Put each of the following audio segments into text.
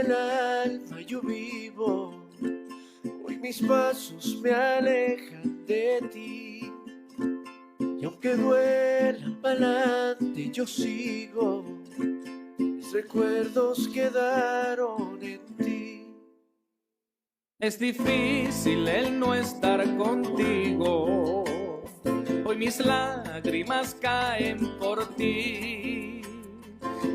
el alma yo vivo, hoy mis pasos me alejan de ti. Y aunque duela pa'lante yo sigo, mis recuerdos quedaron en ti. Es difícil el no estar contigo, hoy mis lágrimas caen por ti.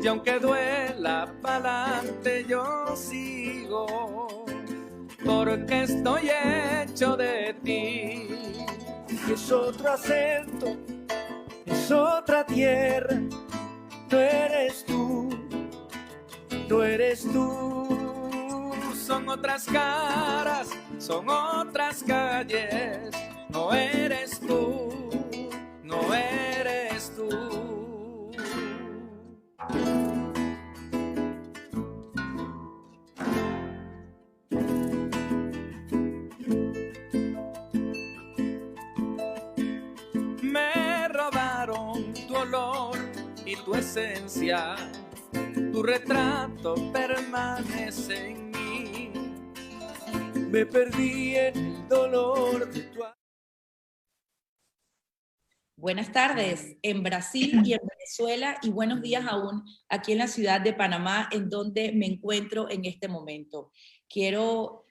Y aunque duela pa'lante yo sigo, porque estoy hecho de ti. Es otro acento, es otra tierra, no eres tú, no eres tú. Son otras caras, son otras calles, no eres tú, no eres tú. Me robaron tu olor y tu esencia, tu retrato permanece en mí. Me perdí en el dolor de tu... Buenas tardes en Brasil y en Venezuela y buenos días aún aquí en la ciudad de Panamá, en donde me encuentro en este momento. Quiero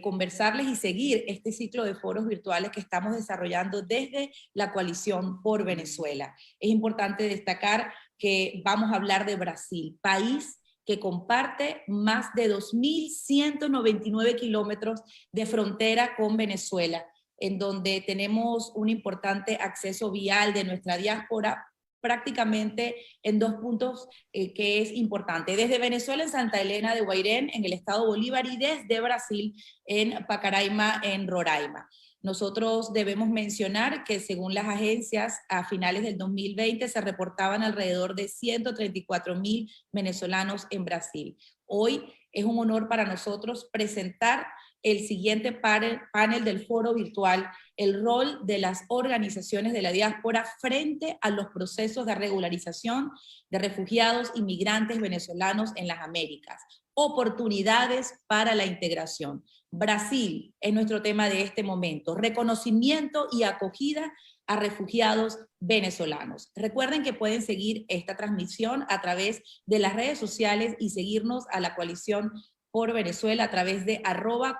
conversarles y seguir este ciclo de foros virtuales que estamos desarrollando desde la Coalición por Venezuela. Es importante destacar que vamos a hablar de Brasil, país que comparte más de 2.199 kilómetros de frontera con Venezuela, en donde tenemos un importante acceso vial de nuestra diáspora, prácticamente en dos puntos que es importante. Desde Venezuela en Santa Elena de Guairén, en el estado Bolívar, y desde Brasil en Pacaraima, en Roraima. Nosotros debemos mencionar que según las agencias, a finales del 2020 se reportaban alrededor de 134.000 venezolanos en Brasil. Hoy es un honor para nosotros presentar el siguiente panel del foro virtual, el rol de las organizaciones de la diáspora frente a los procesos de regularización de refugiados y migrantes venezolanos en las Américas. Oportunidades para la integración. Brasil es nuestro tema de este momento. Reconocimiento y acogida a refugiados venezolanos. Recuerden que pueden seguir esta transmisión a través de las redes sociales y seguirnos a la Coalición por Venezuela a través de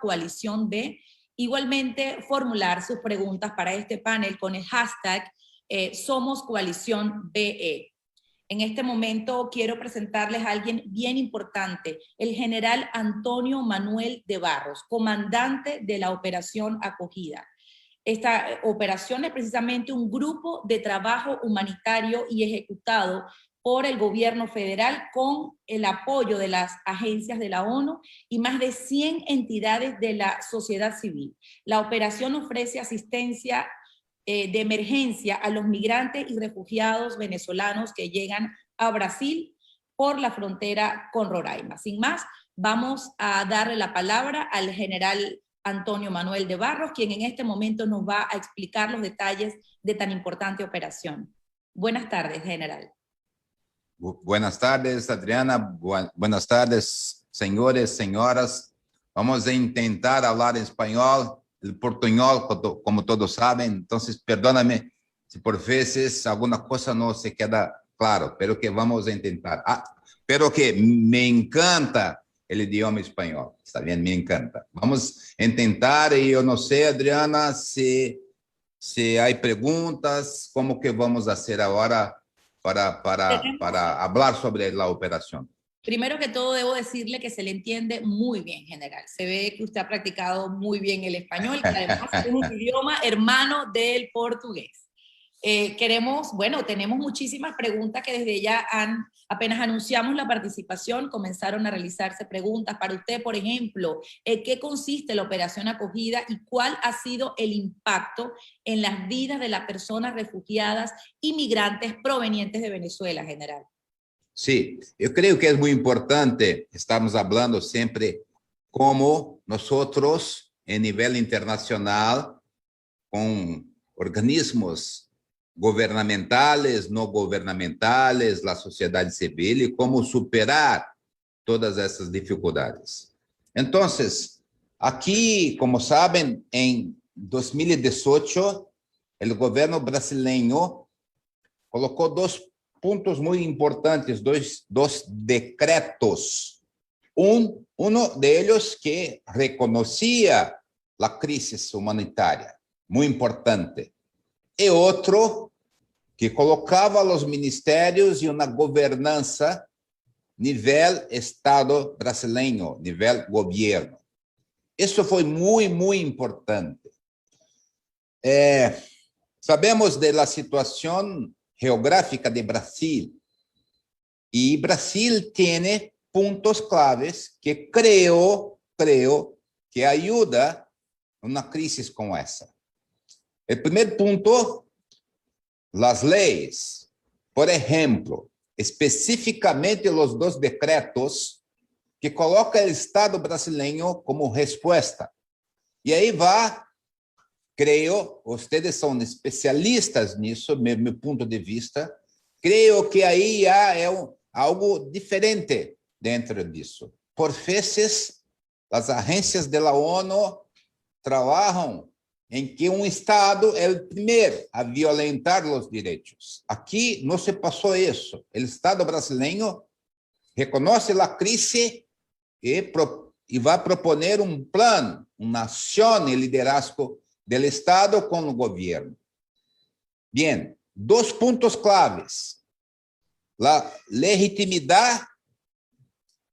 @coaliciónb. Igualmente, formular sus preguntas para este panel con el hashtag #SomosCoaliciónBE. En este momento quiero presentarles a alguien bien importante, el general Antonio Manuel de Barros, comandante de la Operación Acogida. Esta operación es precisamente un grupo de trabajo humanitario y ejecutado por el gobierno federal con el apoyo de las agencias de la ONU y más de 100 entidades de la sociedad civil. La operación ofrece asistencia de emergencia a los migrantes y refugiados venezolanos que llegan a Brasil por la frontera con Roraima. Sin más, vamos a darle la palabra al general Antonio Manuel de Barros, quien en este momento nos va a explicar los detalles de tan importante operación. Buenas tardes, general. Buenas tardes, Adriana. Buenas tardes, señores, señoras. Vamos a intentar hablar español, el portuñol, como todos saben. Entonces, perdóname si por veces alguna cosa no se queda claro, pero que vamos a intentar. Pero que me encanta el idioma español, está bien, me encanta. Vamos a intentar, y yo no sé, Adriana, si hay preguntas, ¿cómo que vamos a hacer ahora para hablar sobre la operación? Primero que todo, debo decirle que se le entiende muy bien, general. Se ve que usted ha practicado muy bien el español, que además es un idioma hermano del portugués. Tenemos muchísimas preguntas que desde ya apenas anunciamos la participación, comenzaron a realizarse preguntas para usted, por ejemplo, ¿qué consiste la operación acogida y cuál ha sido el impacto en las vidas de las personas refugiadas y migrantes provenientes de Venezuela, general? Sí, yo creo que es muy importante, estamos hablando siempre como nosotros, en nivel internacional, con organismos gubernamentales, no gubernamentales, la sociedad civil, y cómo superar todas essas dificuldades. Então, aqui, como sabem, em 2018, o governo brasileiro colocou dois pontos muito importantes, dois decretos. Um deles que reconhecia a crise humanitária, muito importante, e outro que colocava os ministérios em uma governança nível Estado brasileiro, nível governo. Isso foi muito importante. Sabemos da situação geográfica de Brasil, e Brasil tem pontos claves que creo que ajuda uma crise como essa. O primeiro ponto, as leis. Por exemplo, especificamente os dois decretos que colocam o Estado brasileiro como resposta. E aí creio, vocês são especialistas nisso, meu ponto de vista, creio que aí há algo diferente dentro disso. Por vezes, as agências da ONU trabalham em que um Estado é o primeiro a violentar os direitos. Aqui não se passou isso. O Estado brasileiro reconhece a crise e vai proponer um plano, uma ação e liderazgo do Estado com o governo. Bem, dois pontos claves: a legitimidade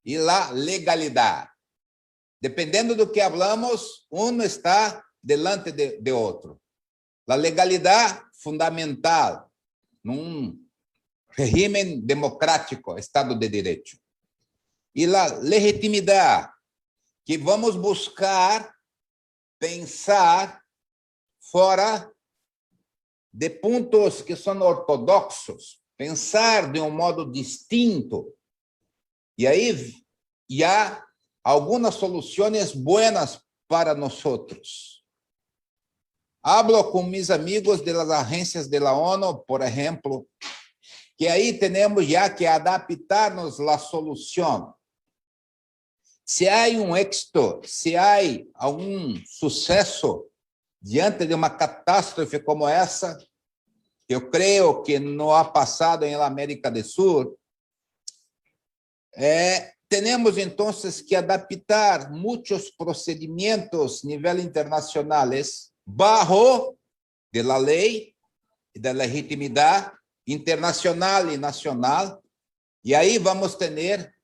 e a legalidade. Dependendo do que falamos, um está delante de outro. A legalidade fundamental num regime democrático, Estado de Direito. E a legitimidade, que vamos buscar pensar fora de pontos que são ortodoxos, pensar de um modo distinto. E aí há algumas soluções boas para nós. Hablo com meus amigos das agências da ONU, por exemplo, que aí temos já que adaptar-nos à solução. Se há um êxito, se há algum sucesso diante de uma catástrofe como essa, eu creio que não ha passado em América do Sul, temos então que adaptar muitos procedimentos a nível internacionais bajo de la lei e da legitimidade internacional e nacional, e aí vamos ter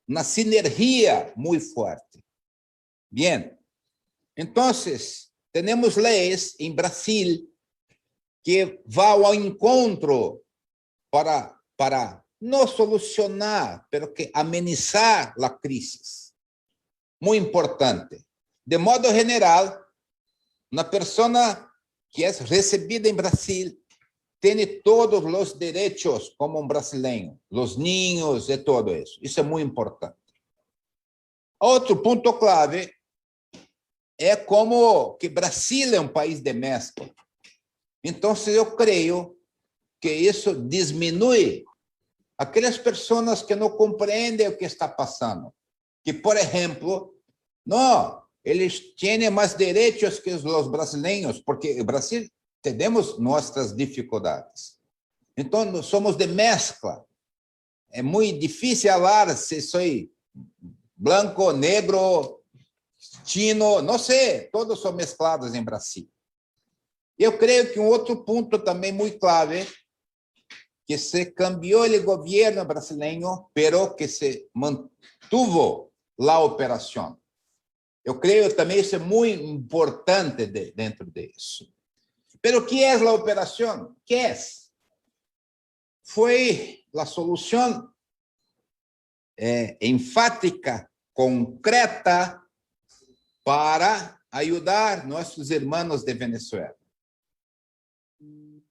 uma sinergia muito forte. Bem, então, temos leis em Brasil que vão ao encontro para não solucionar, mas que amenizar a crise. Muito importante. De modo geral, uma pessoa que é recebida em Brasil tem todos os direitos como um brasileiro, os ninhos e tudo isso. Isso é muito importante. Outro ponto clave é como que Brasil é um país de mescla. Então, eu creio que isso diminui aquelas pessoas que não compreendem o que está passando. Que, por exemplo, não, eles têm mais direitos que os brasileiros, porque o Brasil temos nossas dificuldades. Então, somos de mescla. É muito difícil falar se sou branco, negro, chino, não sei, todos são mesclados em Brasil. Eu creio que um outro ponto também muito clave, que se cambiou o governo brasileiro, pero que se mantuvo a operação. Eu creio também isso é muito importante dentro disso. Pero o que é a operação? O que é? Foi a solução enfática, concreta, para ajudar nossos irmãos de Venezuela.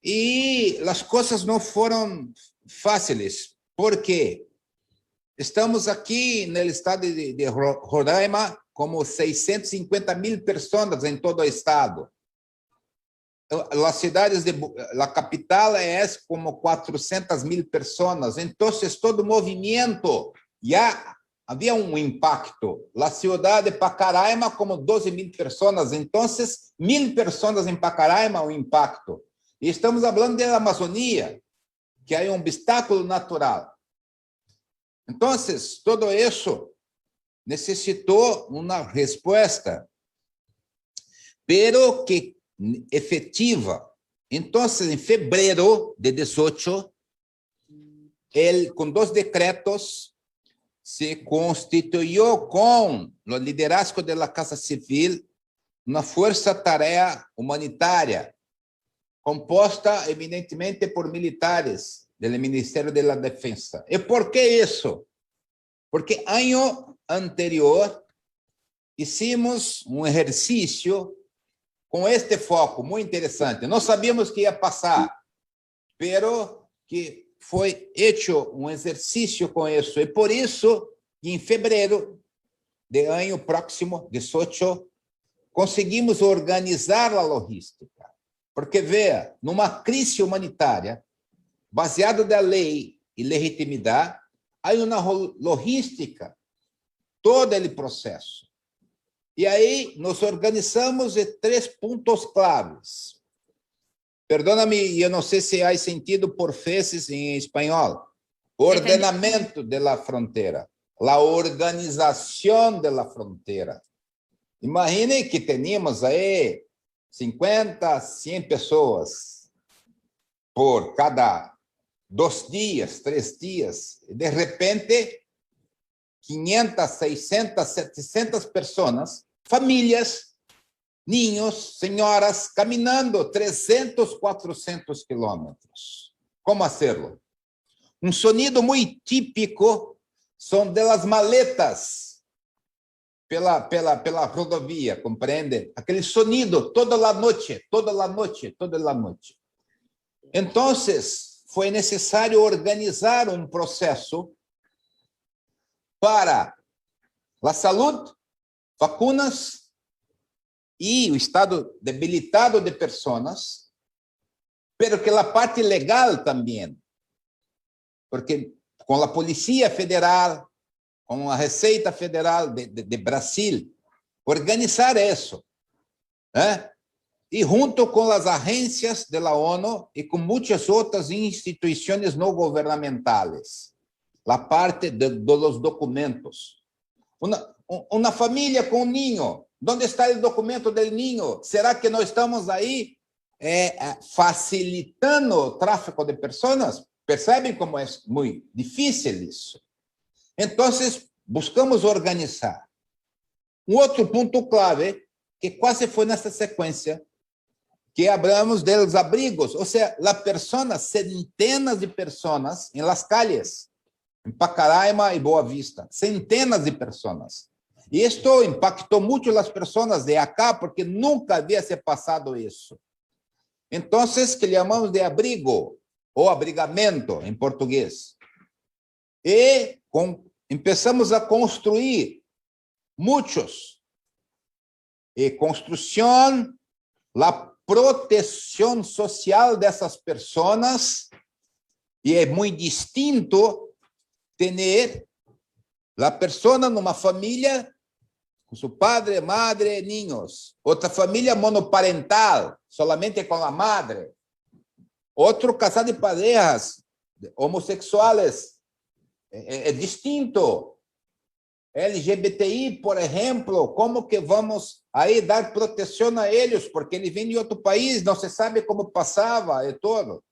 E as coisas não foram fáceis, porque estamos aqui no estado de Roraima como 650.000 pessoas em todo o estado. As cidades a capital é como 400.000 pessoas. Então, todo movimento já havia um impacto. A cidade de Pacaraima, como 12.000 pessoas, então, 1.000 pessoas em Pacaraima, um impacto. E estamos falando da Amazônia, que é um obstáculo natural. Então, todo isso necessitou uma resposta, pero que efetiva. Então, em fevereiro de 18, com 2 decretos, se constituiu com o liderazgo da Casa Civil uma força-tarefa humanitária, composta eminentemente por militares do Ministério da Defensa. E por que isso? Porque ano anterior hicimos um exercício com este foco muito interessante. Não sabíamos que ia passar, pero que foi feito um exercício com isso. E por isso, em fevereiro do ano próximo, 18, conseguimos organizar a logística. Porque, veja, numa crise humanitária, baseado na lei e legitimidade, há uma logística, todo o processo. E aí, nos organizamos em 3 pontos claves. Perdona-me, eu não sei se há sentido por vezes em espanhol. Ordenamento da fronteira, a organização da fronteira. Imagine que teníamos aí 50, 100 pessoas por cada 2 dias, 3 dias. De repente, 500, 600, 700 pessoas, famílias, niños, senhoras, caminhando 300, 400 quilômetros. Como fazê-lo? Um sonido muito típico são delas maletas pela rodovia, compreende? Aquele sonido toda a noite, toda a noite, toda a noite. Então, foi necessário organizar um processo para a saúde, vacinas e o estado debilitado de pessoas, pero que a parte legal também, porque com a Polícia Federal, com a Receita Federal de Brasil, organizar isso, né? E junto com as agências da ONU e com muitas outras instituições não governamentais, a parte dos documentos. Uma família com um ninho, onde está o documento do ninho? Será que nós estamos aí facilitando o tráfico de pessoas? Percebem como é muito difícil isso? Então, buscamos organizar. Um outro ponto clave, que quase foi nessa sequência, que hablamos dos abrigos, ou seja, as pessoas, centenas de pessoas em las calles, em Pacaraima e Boa Vista, centenas de pessoas. E isto impactou muito as pessoas de acá, porque nunca havia se passado isso. Então, que chamamos de abrigo, ou abrigamento, em português. E começamos a construir muitos. E construção, a proteção social dessas pessoas, e é muito distinto ter a pessoa numa família com seu padre, madre, niños, outra família monoparental, solamente com a madre, outro casal de parejas homossexuais, é distinto. LGBTI, por exemplo, como que vamos aí dar proteção a eles, porque ele vem de outro país, não se sabe como passava e tudo.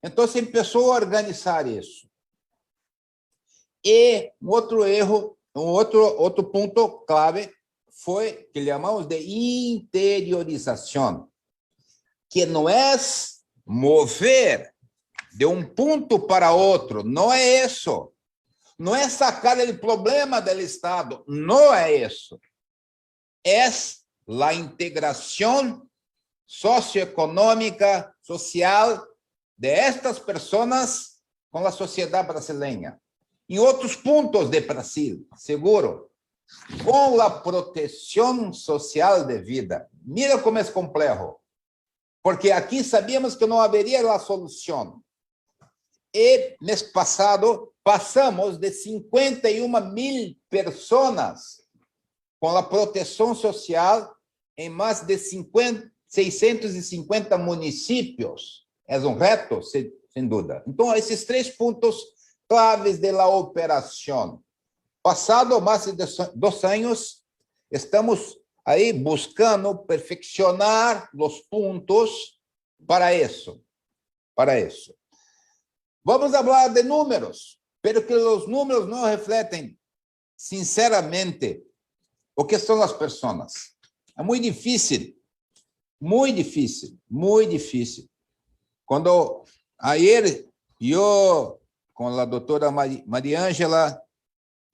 Então, se começou a organizar isso. E um outro erro, outro ponto clave foi que chamamos de interiorização, que não é mover de um ponto para outro, não é isso. Não é sacar o problema do Estado, não é isso. É a integração socioeconômica, social de estas pessoas com a sociedade brasileira. Em outros pontos do Brasil, seguro, com a proteção social de vida. Mira como é complexo, porque aqui sabíamos que não haveria a solução. El mes pasado pasamos de 51.000 personas con la protección social en más de 650 municipios. Es un reto, sin duda. Entonces, esos 3 puntos claves de la operación. Pasado más de 2 años, estamos ahí buscando perfeccionar los puntos para eso. Vamos a hablar de números, pero que los números no reflejen sinceramente o que son las personas. Es muy difícil, muy difícil, muy difícil. Cuando ayer yo con la doctora María Ángela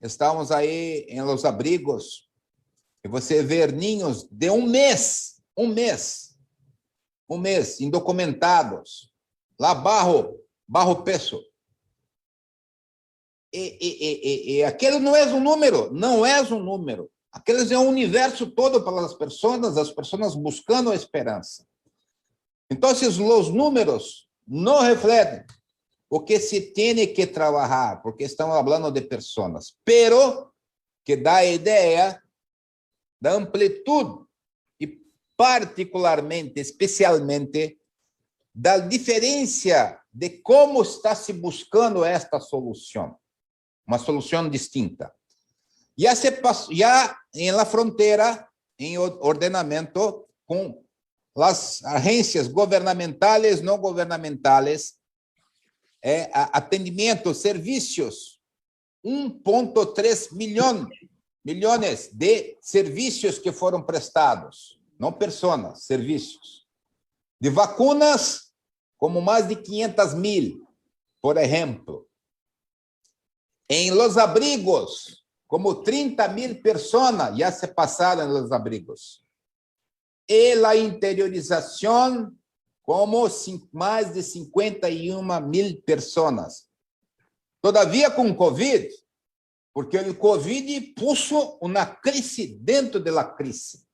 estávamos ahí en los abrigos, y você ver niños de un mes, indocumentados, lá bajo peso. Aquilo não é um número, não é um número. Aquilo é um universo todo para as pessoas buscando a esperança. Então, os números não refletem o que se tem que trabalhar, porque estamos falando de pessoas, pero que dá a ideia da amplitude e particularmente, especialmente, da diferença de como está se buscando esta solução, uma solução distinta. Já em la fronteira, em ordenamento, com as agências governamentais, não governamentais, atendimento, serviços, 1,3 milhões de serviços que foram prestados, não pessoas, serviços. De vacunas, como mais de 500.000, por exemplo. Em los abrigos, como 30.000 pessoas já se passaram nos abrigos. E a interiorização, como mais de 51.000 pessoas. Todavia com Covid, porque o Covid puso uma crise dentro da crise.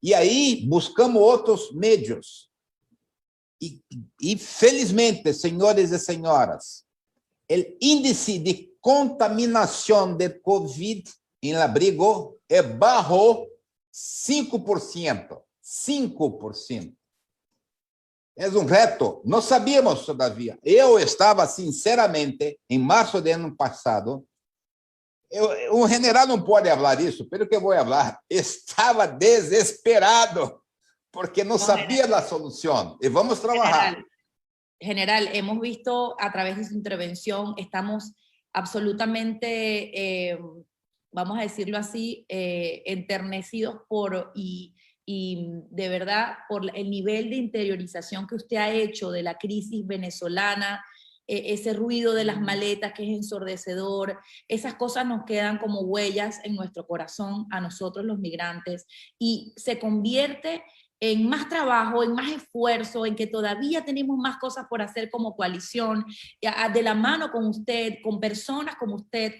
E aí buscamos outros meios. E felizmente, senhores e senhoras, o índice de contaminação de Covid em abrigo é baixo 5%. 5%. É um reto. Não sabíamos todavia. Eu estava, sinceramente, em março do ano passado, o general não pode falar isso, pelo que eu vou falar, estava desesperado, porque não sabia da solução. E vamos trabalhar. General, hemos visto a través de su intervención, estamos absolutamente, vamos a decirlo así, enternecidos y de verdad por el nivel de interiorización que usted ha hecho de la crisis venezolana, ese ruido de las maletas que es ensordecedor, esas cosas nos quedan como huellas en nuestro corazón a nosotros los migrantes y se convierte en más trabajo, en más esfuerzo, en que todavía tenemos más cosas por hacer como coalición, de la mano con usted, con personas como usted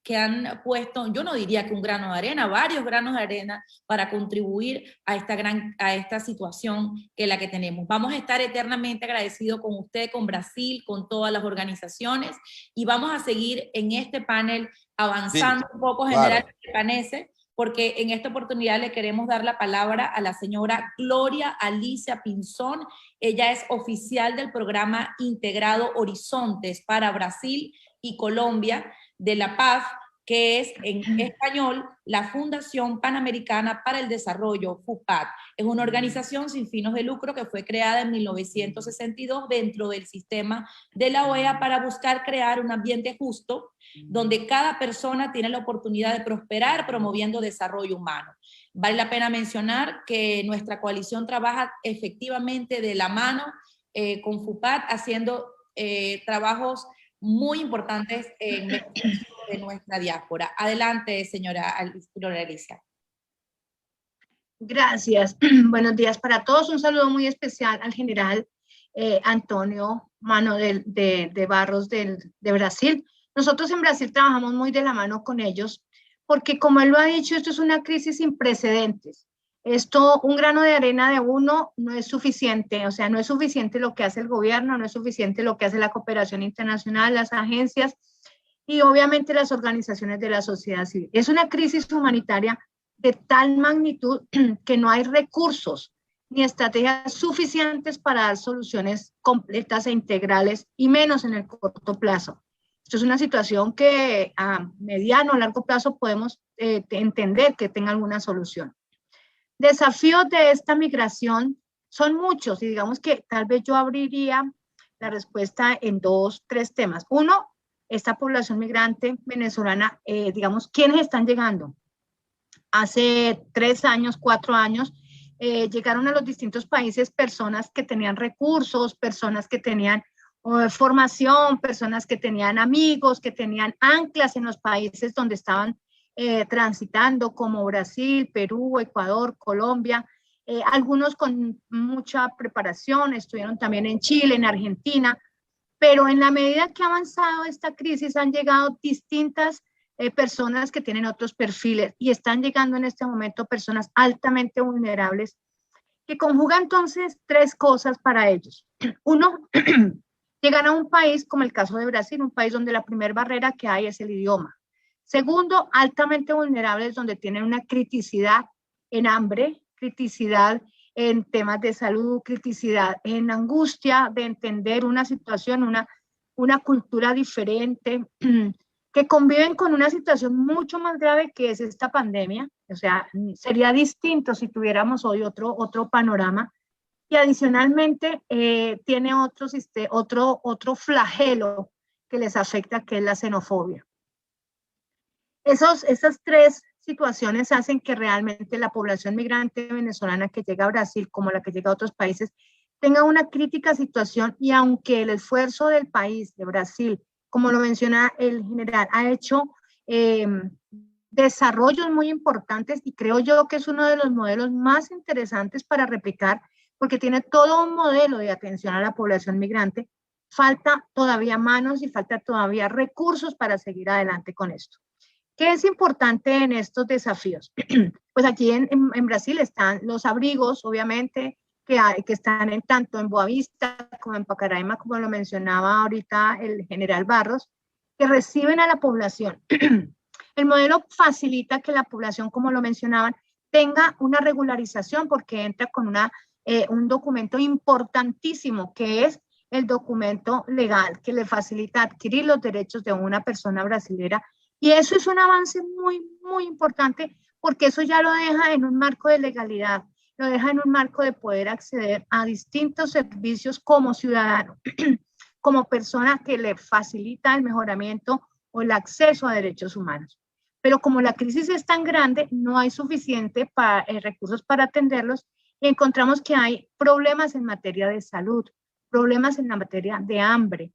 que han puesto, yo no diría que un grano de arena, varios granos de arena para contribuir a esta situación que es la que tenemos. Vamos a estar eternamente agradecidos con usted, con Brasil, con todas las organizaciones y vamos a seguir en este panel avanzando un poco, general, claro. ¿Qué parece? Porque en esta oportunidad le queremos dar la palabra a la señora Gloria Alicia Pinzón. Ella es oficial del programa integrado Horizontes para Brasil y Colombia de la Paz, que es en español la Fundación Panamericana para el Desarrollo, FUPAD. Es una organización sin fines de lucro que fue creada en 1962 dentro del sistema de la OEA para buscar crear un ambiente justo donde cada persona tiene la oportunidad de prosperar promoviendo desarrollo humano. Vale la pena mencionar que nuestra coalición trabaja efectivamente de la mano con FUPAD haciendo trabajos muy importantes de nuestra diáspora. Adelante, señora Gloria Alicia. Gracias. Buenos días para todos. Un saludo muy especial al general Antonio Mano de Barros de Brasil. Nosotros en Brasil trabajamos muy de la mano con ellos porque, como él lo ha dicho, esto es una crisis sin precedentes. Esto, un grano de arena de uno no es suficiente, o sea, no es suficiente lo que hace el gobierno, no es suficiente lo que hace la cooperación internacional, las agencias y obviamente las organizaciones de la sociedad civil. Es una crisis humanitaria de tal magnitud que no hay recursos ni estrategias suficientes para dar soluciones completas e integrales y menos en el corto plazo. Esto es una situación que a mediano o largo plazo podemos entender que tenga alguna solución. Desafíos de esta migración son muchos y digamos que tal vez yo abriría la respuesta en 2, 3 temas. Uno, esta población migrante venezolana, digamos, ¿quiénes están llegando? Hace 3 años, 4 años, llegaron a los distintos países personas que tenían recursos, personas que tenían formación, personas que tenían amigos, que tenían anclas en los países donde estaban transitando, como Brasil, Perú, Ecuador, Colombia, algunos con mucha preparación, estuvieron también en Chile, en Argentina, pero en la medida que ha avanzado esta crisis han llegado distintas personas que tienen otros perfiles y están llegando en este momento personas altamente vulnerables que conjugan entonces 3 cosas para ellos. Uno, llegar a un país como el caso de Brasil, un país donde la primera barrera que hay es el idioma. Segundo, altamente vulnerables donde tienen una criticidad en hambre, criticidad en temas de salud, criticidad en angustia de entender una situación, una cultura diferente, que conviven con una situación mucho más grave que es esta pandemia. O sea, sería distinto si tuviéramos hoy otro panorama. Y adicionalmente tiene otro flagelo que les afecta, que es la xenofobia. Esas 3 situaciones hacen que realmente la población migrante venezolana que llega a Brasil, como la que llega a otros países, tenga una crítica situación, y aunque el esfuerzo del país, de Brasil, como lo menciona el general, ha hecho desarrollos muy importantes, y creo yo que es uno de los modelos más interesantes para replicar, porque tiene todo un modelo de atención a la población migrante, falta todavía manos y falta todavía recursos para seguir adelante con esto. ¿Qué es importante en estos desafíos? Pues aquí en Brasil están los abrigos, obviamente, que están tanto en Boavista como en Pacaraima, como lo mencionaba ahorita el general Barros, que reciben a la población. El modelo facilita que la población, como lo mencionaban, tenga una regularización porque entra con un documento importantísimo, que es el documento legal, que le facilita adquirir los derechos de una persona brasilera. Y eso es un avance muy, muy importante, porque eso ya lo deja en un marco de legalidad, lo deja en un marco de poder acceder a distintos servicios como ciudadano, como persona que le facilita el mejoramiento o el acceso a derechos humanos. Pero como la crisis es tan grande, no hay suficiente recursos para atenderlos, y encontramos que hay problemas en materia de salud, problemas en la materia de hambre,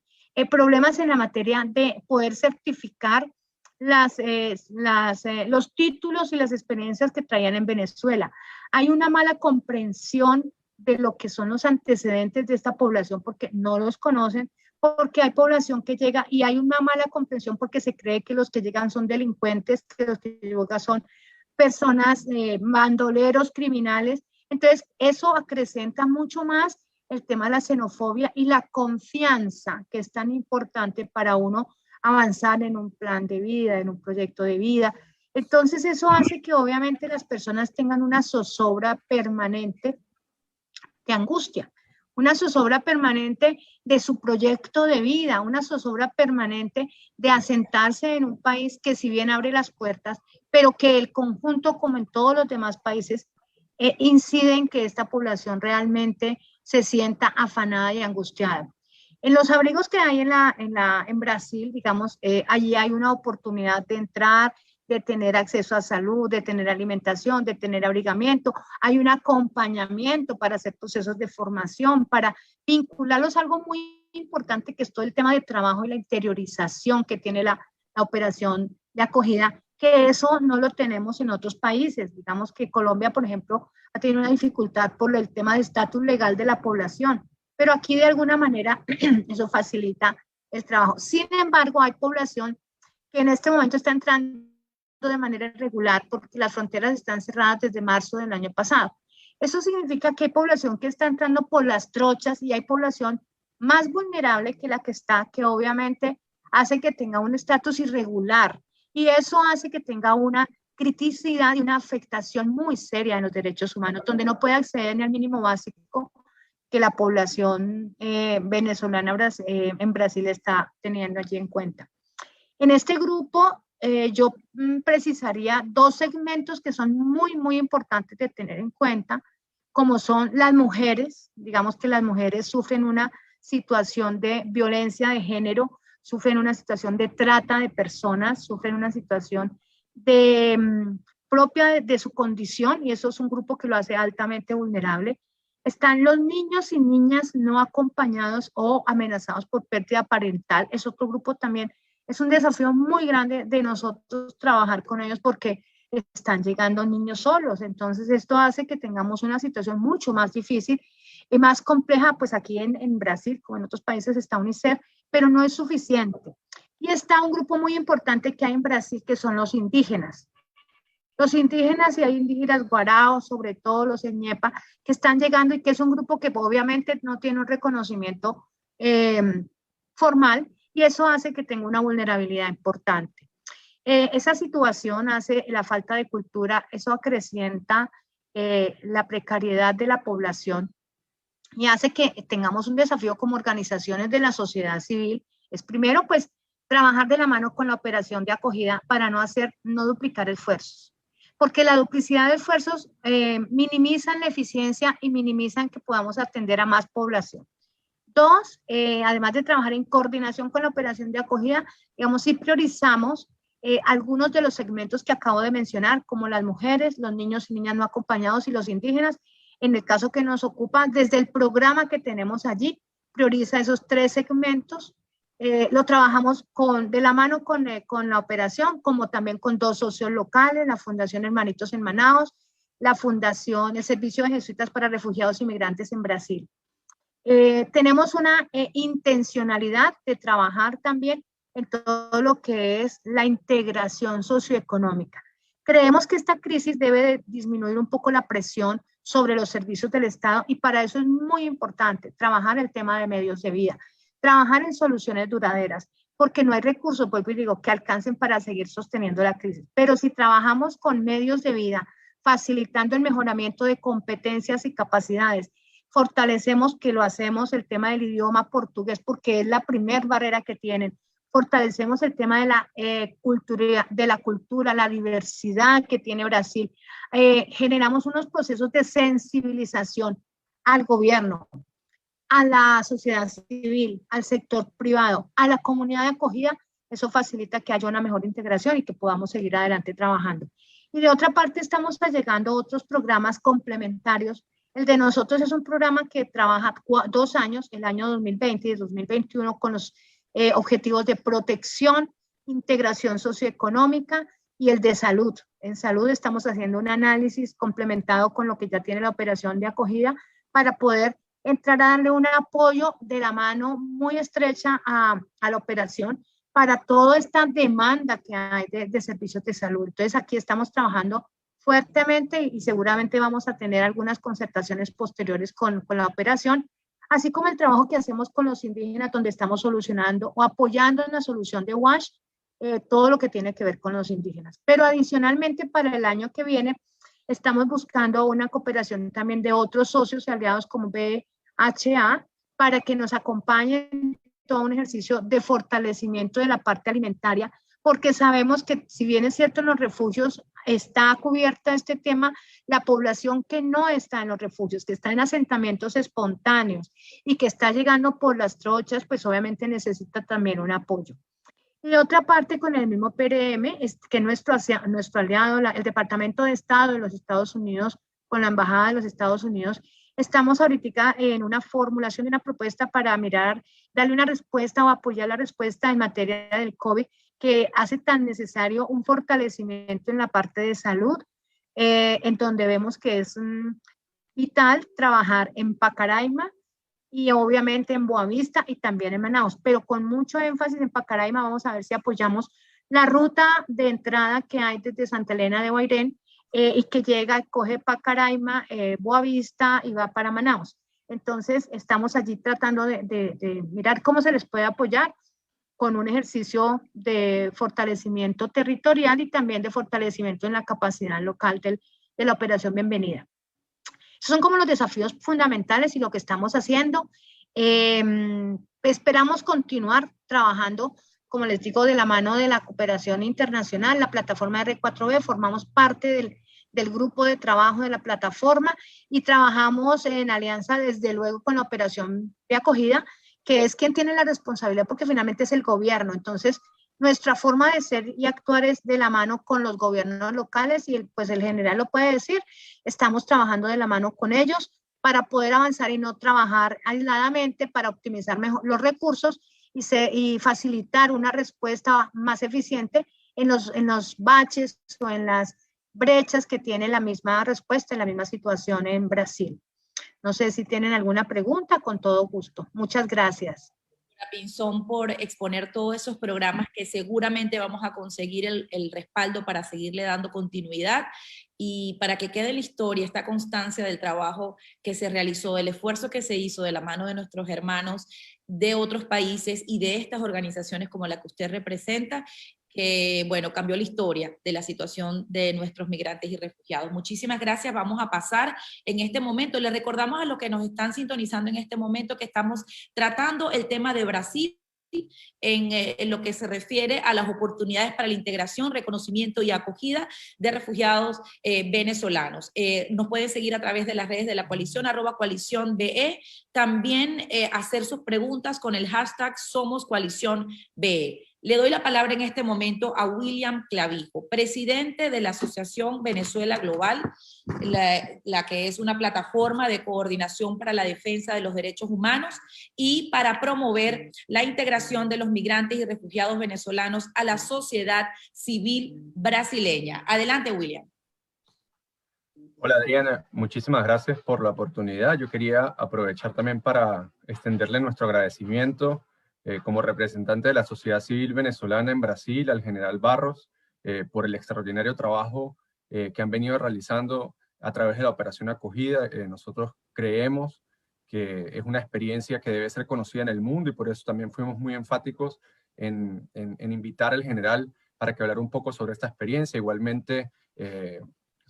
problemas en la materia de poder certificar los títulos y las experiencias que traían en Venezuela. Hay una mala comprensión de lo que son los antecedentes de esta población porque no los conocen, porque hay población que llega y hay una mala comprensión porque se cree que los que llegan son delincuentes, que los que llegan son personas, bandoleros, criminales. Entonces, eso acrecenta mucho más el tema de la xenofobia y la confianza, que es tan importante para uno avanzar en un plan de vida, en un proyecto de vida. Entonces eso hace que obviamente las personas tengan una zozobra permanente de angustia, una zozobra permanente de su proyecto de vida, una zozobra permanente de asentarse en un país que si bien abre las puertas, pero que el conjunto, como en todos los demás países, incide en que esta población realmente se sienta afanada y angustiada. En los abrigos que hay en Brasil, digamos, allí hay una oportunidad de entrar, de tener acceso a salud, de tener alimentación, de tener abrigamiento. Hay un acompañamiento para hacer procesos de formación, para vincularlos a algo muy importante, que es todo el tema de trabajo y la interiorización que tiene la operación de acogida, que eso no lo tenemos en otros países. Digamos que Colombia, por ejemplo, ha tenido una dificultad por el tema de estatus legal de la población, pero aquí de alguna manera eso facilita el trabajo. Sin embargo, hay población que en este momento está entrando de manera irregular porque las fronteras están cerradas desde marzo del año pasado. Eso significa que hay población que está entrando por las trochas y hay población más vulnerable que la que está, que obviamente hace que tenga un estatus irregular y eso hace que tenga una criticidad y una afectación muy seria en los derechos humanos, donde no puede acceder ni al mínimo básico que la población venezolana en Brasil está teniendo allí en cuenta. En este grupo yo precisaría dos segmentos que son muy, muy importantes de tener en cuenta, como son las mujeres. Digamos que las mujeres sufren una situación de violencia de género, sufren una situación de trata de personas, sufren una situación propia de su condición, y eso es un grupo que lo hace altamente vulnerable. Están los niños y niñas no acompañados o amenazados por pérdida parental. Es otro grupo también. Es un desafío muy grande de nosotros trabajar con ellos porque están llegando niños solos. Entonces esto hace que tengamos una situación mucho más difícil y más compleja. Pues aquí en Brasil, como en otros países, está UNICEF, pero no es suficiente. Y está un grupo muy importante que hay en Brasil, que son los indígenas. Los indígenas, y hay indígenas guaraos, sobre todo los ñepa, que están llegando y que es un grupo que obviamente no tiene un reconocimiento formal, y eso hace que tenga una vulnerabilidad importante. Esa situación hace la falta de cultura, eso acrecienta la precariedad de la población y hace que tengamos un desafío como organizaciones de la sociedad civil. Es primero, pues, trabajar de la mano con la operación de acogida para no duplicar esfuerzos, porque la duplicidad de esfuerzos minimizan la eficiencia y minimizan que podamos atender a más población. Dos, además de trabajar en coordinación con la operación de acogida, digamos, si priorizamos algunos de los segmentos que acabo de mencionar, como las mujeres, los niños y niñas no acompañados y los indígenas. En el caso que nos ocupa, desde el programa que tenemos allí, prioriza esos tres segmentos. Lo trabajamos de la mano con la operación, como también con dos socios locales, la Fundación Hermanitos en Manaos, la Fundación, el Servicio de Jesuitas para Refugiados y Migrantes en Brasil. Tenemos una intencionalidad de trabajar también en todo lo que es la integración socioeconómica. Creemos que esta crisis debe de disminuir un poco la presión sobre los servicios del Estado y para eso es muy importante trabajar el tema de medios de vida, trabajar en soluciones duraderas, porque no hay recursos, pues digo, que alcancen para seguir sosteniendo la crisis. Pero si trabajamos con medios de vida, facilitando el mejoramiento de competencias y capacidades, fortalecemos que lo hacemos el tema del idioma portugués, porque es la primera barrera que tienen. Fortalecemos el tema de la cultura, la diversidad que tiene Brasil. Generamos unos procesos de sensibilización al gobierno, a la sociedad civil, al sector privado, a la comunidad de acogida. Eso facilita que haya una mejor integración y que podamos seguir adelante trabajando. Y de otra parte estamos llegando a otros programas complementarios. El de nosotros es un programa que trabaja 2 años, el año 2020 y 2021, con los objetivos de protección, integración socioeconómica y el de salud. En salud estamos haciendo un análisis complementado con lo que ya tiene la operación de acogida para poder entrar a darle un apoyo de la mano muy estrecha a la operación para toda esta demanda que hay de servicios de salud. Entonces aquí estamos trabajando fuertemente y seguramente vamos a tener algunas concertaciones posteriores con la operación, así como el trabajo que hacemos con los indígenas, donde estamos solucionando o apoyando en la solución de WASH todo lo que tiene que ver con los indígenas. Pero adicionalmente para el año que viene estamos buscando una cooperación también de otros socios y aliados como BHA para que nos acompañen en todo un ejercicio de fortalecimiento de la parte alimentaria, porque sabemos que si bien es cierto en los refugios está cubierta este tema, la población que no está en los refugios, que está en asentamientos espontáneos y que está llegando por las trochas, pues obviamente necesita también un apoyo. Y de otra parte, con el mismo PRM, es que nuestro aliado, el Departamento de Estado de los Estados Unidos, con la Embajada de los Estados Unidos, estamos ahorita en una formulación de una propuesta para darle una respuesta o apoyar la respuesta en materia del COVID, que hace tan necesario un fortalecimiento en la parte de salud, en donde vemos que es vital trabajar en Pacaraima y obviamente en Boavista y también en Manaus, pero con mucho énfasis en Pacaraima. Vamos a ver si apoyamos la ruta de entrada que hay desde Santa Elena de Guairén y que llega, coge Pacaraima, Boavista y va para Manaus. Entonces, estamos allí tratando de mirar cómo se les puede apoyar con un ejercicio de fortalecimiento territorial y también de fortalecimiento en la capacidad local de la Operación Bienvenida. Esos son como los desafíos fundamentales y lo que estamos haciendo. Esperamos continuar trabajando, como les digo, de la mano de la cooperación internacional, la plataforma R4B, formamos parte del grupo de trabajo de la plataforma y trabajamos en alianza desde luego con la operación de acogida, que es quien tiene la responsabilidad porque finalmente es el gobierno. Entonces, nuestra forma de ser y actuar es de la mano con los gobiernos locales y pues el general lo puede decir, estamos trabajando de la mano con ellos para poder avanzar y no trabajar aisladamente para optimizar mejor los recursos y facilitar una respuesta más eficiente en los baches o en las brechas que tiene la misma respuesta en la misma situación en Brasil. No sé si tienen alguna pregunta, con todo gusto. Muchas gracias. Pinzón, por exponer todos esos programas que seguramente vamos a conseguir el respaldo para seguirle dando continuidad y para que quede en la historia esta constancia del trabajo que se realizó, del esfuerzo que se hizo de la mano de nuestros hermanos de otros países y de estas organizaciones como la que usted representa, que, bueno, cambió la historia de la situación de nuestros migrantes y refugiados. Muchísimas gracias. Vamos a pasar en este momento. Les recordamos a los que nos están sintonizando en este momento que estamos tratando el tema de Brasil en lo que se refiere a las oportunidades para la integración, reconocimiento y acogida de refugiados venezolanos. Nos pueden seguir a través de las redes de la coalición, @coaliciónBE. También hacer sus preguntas con el hashtag #SomosCoaliciónBE. Le doy la palabra en este momento a William Clavijo, presidente de la Asociación Venezuela Global, la que es una plataforma de coordinación para la defensa de los derechos humanos y para promover la integración de los migrantes y refugiados venezolanos a la sociedad civil brasileña. Adelante, William. Hola, Adriana. Muchísimas gracias por la oportunidad. Yo quería aprovechar también para extenderle nuestro agradecimiento como representante de la sociedad civil venezolana en Brasil, al general Barros, por el extraordinario trabajo que han venido realizando a través de la operación acogida. Nosotros creemos que es una experiencia que debe ser conocida en el mundo y por eso también fuimos muy enfáticos en invitar al general para que hablara un poco sobre esta experiencia. Igualmente,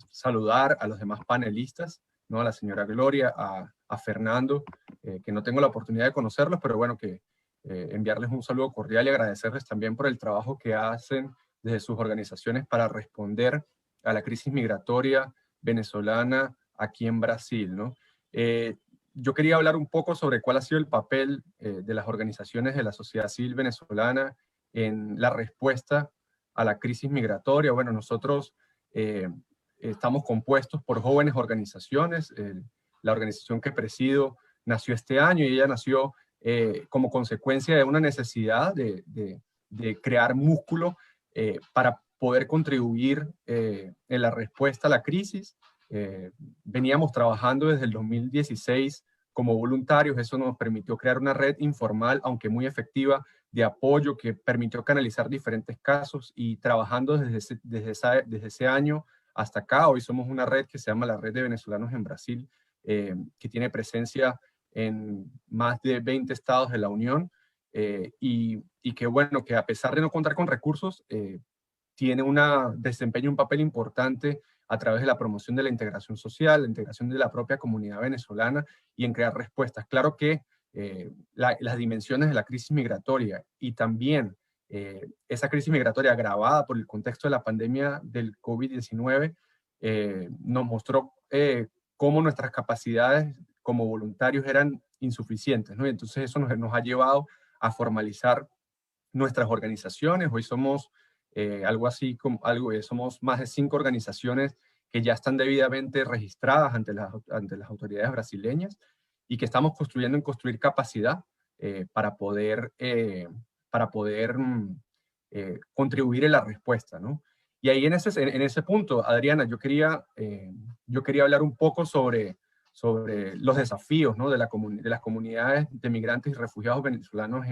saludar a los demás panelistas, ¿no? A la señora Gloria, a Fernando, que no tengo la oportunidad de conocerlos, pero bueno, que enviarles un saludo cordial y agradecerles también por el trabajo que hacen desde sus organizaciones para responder a la crisis migratoria venezolana aquí en Brasil, ¿no? Yo quería hablar un poco sobre cuál ha sido el papel de las organizaciones de la sociedad civil venezolana en la respuesta a la crisis migratoria. Bueno, nosotros estamos compuestos por jóvenes organizaciones. La organización que presido nació este año y ella nació como consecuencia de una necesidad de crear músculo para poder contribuir en la respuesta a la crisis. Veníamos trabajando desde el 2016 como voluntarios. Eso nos permitió crear una red informal, aunque muy efectiva, de apoyo que permitió canalizar diferentes casos y trabajando desde ese año hasta acá. Hoy somos una red que se llama la Red de Venezolanos en Brasil, que tiene presencia en más de 20 estados de la Unión y que bueno, que a pesar de no contar con recursos, tiene desempeña un papel importante a través de la promoción de la integración social, la integración de la propia comunidad venezolana y en crear respuestas. Claro que las dimensiones de la crisis migratoria y también esa crisis migratoria agravada por el contexto de la pandemia del COVID-19 nos mostró cómo nuestras capacidades como voluntarios eran insuficientes, ¿no? Y entonces eso nos ha llevado a formalizar nuestras organizaciones. Hoy somos somos más de 5 organizaciones que ya están debidamente registradas ante las autoridades brasileñas y que estamos construir capacidad para poder contribuir en la respuesta, ¿no? Y ahí en ese punto, Adriana, yo quería hablar un poco sobre los desafíos, ¿no? de las comunidades de migrantes y refugiados venezolanos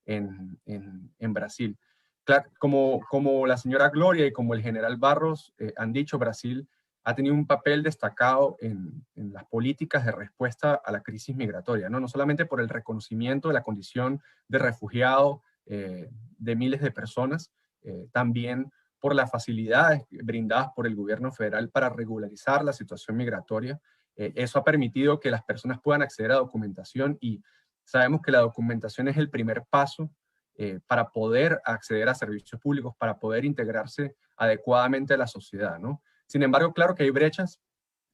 en Brasil. Claro, como la señora Gloria y como el general Barros han dicho, Brasil ha tenido un papel destacado en las políticas de respuesta a la crisis migratoria, ¿no? No solamente por el reconocimiento de la condición de refugiado de miles de personas, también por las facilidades brindadas por el gobierno federal para regularizar la situación migratoria. Eso ha permitido que las personas puedan acceder a documentación y sabemos que la documentación es el primer paso para poder acceder a servicios públicos, para poder integrarse adecuadamente a la sociedad, ¿no? Sin embargo, claro que hay brechas